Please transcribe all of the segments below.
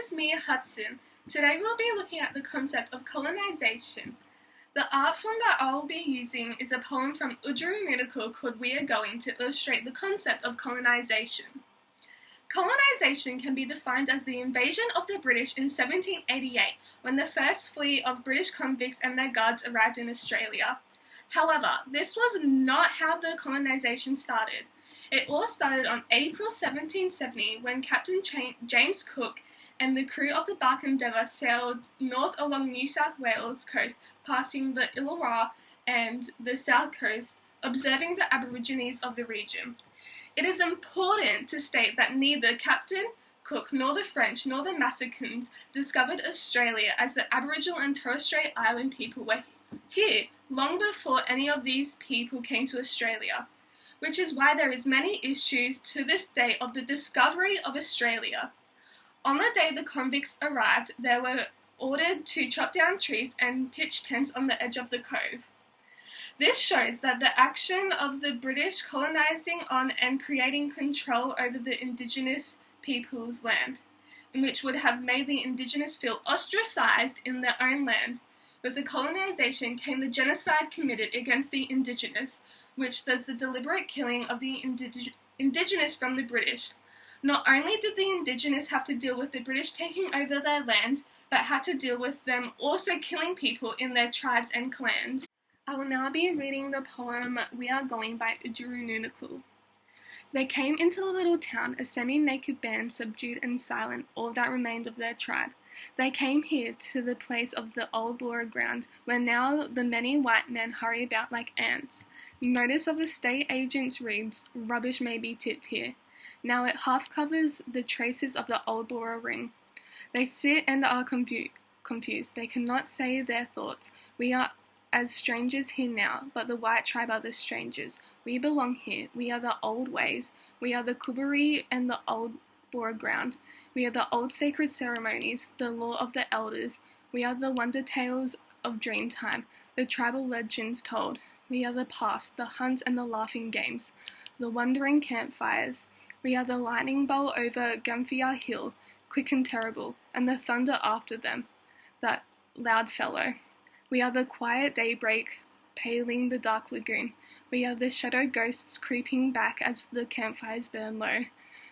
is Mia Hudson. Today we'll be looking at the concept of colonisation. The art form that I will be using is a poem from Udjuru Nunukul called We Are Going to illustrate the concept of colonisation. Colonisation can be defined as the invasion of the British in 1788 when the first fleet of British convicts and their guards arrived in Australia. However, this was not how the colonisation started. It all started on April 1770 when Captain James Cook and the crew of the bark Endeavour sailed north along New South Wales coast, passing the Illawarra and the south coast, observing the Aborigines of the region. It is important to state that neither Captain Cook nor the French nor the Massacans discovered Australia, as the Aboriginal and Torres Strait Island people were here long before any of these people came to Australia, which is why there is many issues to this day of the discovery of Australia. On the day the convicts arrived, they were ordered to chop down trees and pitch tents on the edge of the cove. This shows that the action of the British colonising on and creating control over the Indigenous people's land, which would have made the Indigenous feel ostracised in their own land. With the colonisation came the genocide committed against the Indigenous, which was the deliberate killing of the Indigenous from the British. Not only did the Indigenous have to deal with the British taking over their lands, but had to deal with them also killing people in their tribes and clans. I will now be reading the poem We Are Going by Udjuru Nunukul. They came into the little town, a semi-naked band, subdued and silent, all that remained of their tribe. They came here to the place of the old Bora ground, where now the many white men hurry about like ants. Notice of estate agents reads, "Rubbish may be tipped here." Now it half covers the traces of the old Bora ring. They sit and are confused. They cannot say their thoughts. We are as strangers here now, but the white tribe are the strangers. We belong here. We are the old ways. We are the Kuburi and the old Bora ground. We are the old sacred ceremonies, the law of the elders. We are the wonder tales of dream time, the tribal legends told. We are the past, the hunts and the laughing games, the wandering campfires. We are the lightning bolt over Gumphia Hill, quick and terrible, and the thunder after them, that loud fellow. We are the quiet daybreak paling the dark lagoon. We are the shadow ghosts creeping back as the campfires burn low.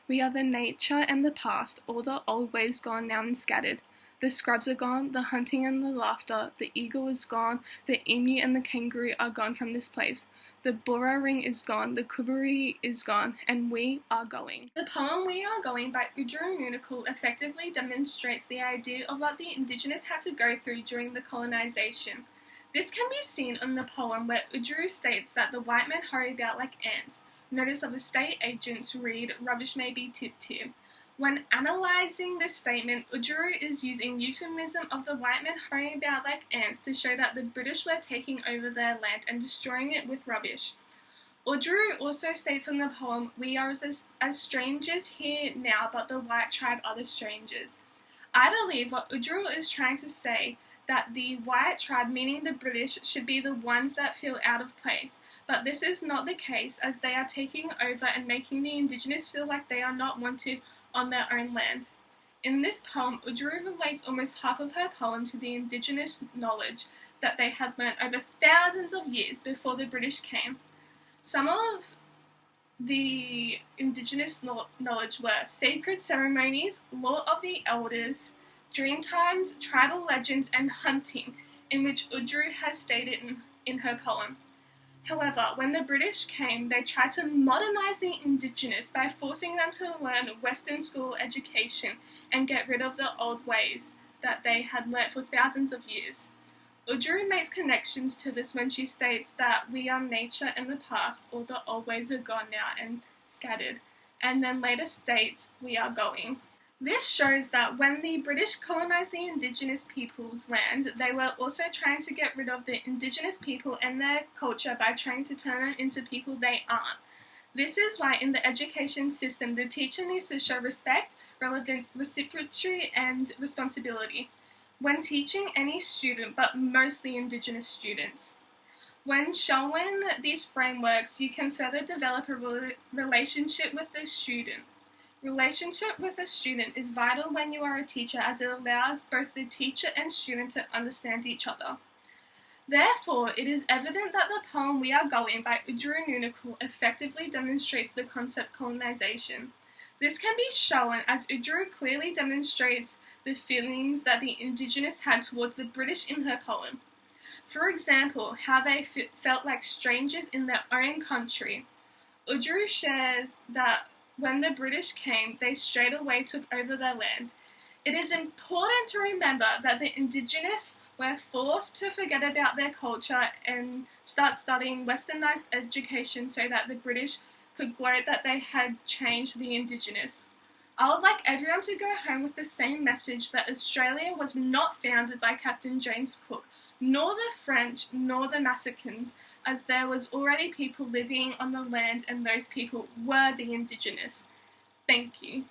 We are the nature and the past, all the old ways gone now and scattered. The scrubs are gone, the hunting and the laughter, the eagle is gone, the emu and the kangaroo are gone from this place. The Bora ring is gone, the Kuburi is gone, and we are going. The poem We Are Going by Udjuru Nunukul effectively demonstrates the idea of what the Indigenous had to go through during the colonisation. This can be seen in the poem where Udjuru states that the white men hurry about like ants. Notice of estate agents read, "Rubbish may be tipped here." When analysing this statement, Udjuru is using euphemism of the white men hurrying about like ants to show that the British were taking over their land and destroying it with rubbish. Udjuru also states in the poem, "We are as strangers here now, but the white tribe are the strangers." I believe what Udjuru is trying to say, that the white tribe, meaning the British, should be the ones that feel out of place. But this is not the case, as they are taking over and making the Indigenous feel like they are not wanted on their own land. In this poem, Udjuru relates almost half of her poem to the Indigenous knowledge that they had learnt over thousands of years before the British came. Some of the Indigenous knowledge were sacred ceremonies, law of the elders, dream times, tribal legends, and hunting, in which Udjuru has stated in her poem. However, when the British came, they tried to modernise the Indigenous by forcing them to learn Western school education and get rid of the old ways that they had learnt for thousands of years. Udjuru makes connections to this when she states that we are nature and the past, all the old ways are gone now and scattered, and then later states we are going. This shows that when the British colonised the Indigenous people's land, they were also trying to get rid of the Indigenous people and their culture by trying to turn them into people they aren't. This is why in the education system, the teacher needs to show respect, relevance, reciprocity, and responsibility when teaching any student, but mostly Indigenous students. When showing these frameworks, you can further develop a relationship with the student. Relationship with a student is vital when you are a teacher, as it allows both the teacher and student to understand each other. Therefore, it is evident that the poem We Are Going by Udru Nunukul effectively demonstrates the concept colonisation. This can be shown as Udru clearly demonstrates the feelings that the Indigenous had towards the British in her poem. For example, how they felt like strangers in their own country. Udru shares that when the British came, they straight away took over their land. It is important to remember that the Indigenous were forced to forget about their culture and start studying westernized education so that the British could gloat that they had changed the Indigenous. I would like everyone to go home with the same message that Australia was not founded by Captain James Cook, nor the French, nor the Massicans, as there was already people living on the land and those people were the Indigenous. Thank you.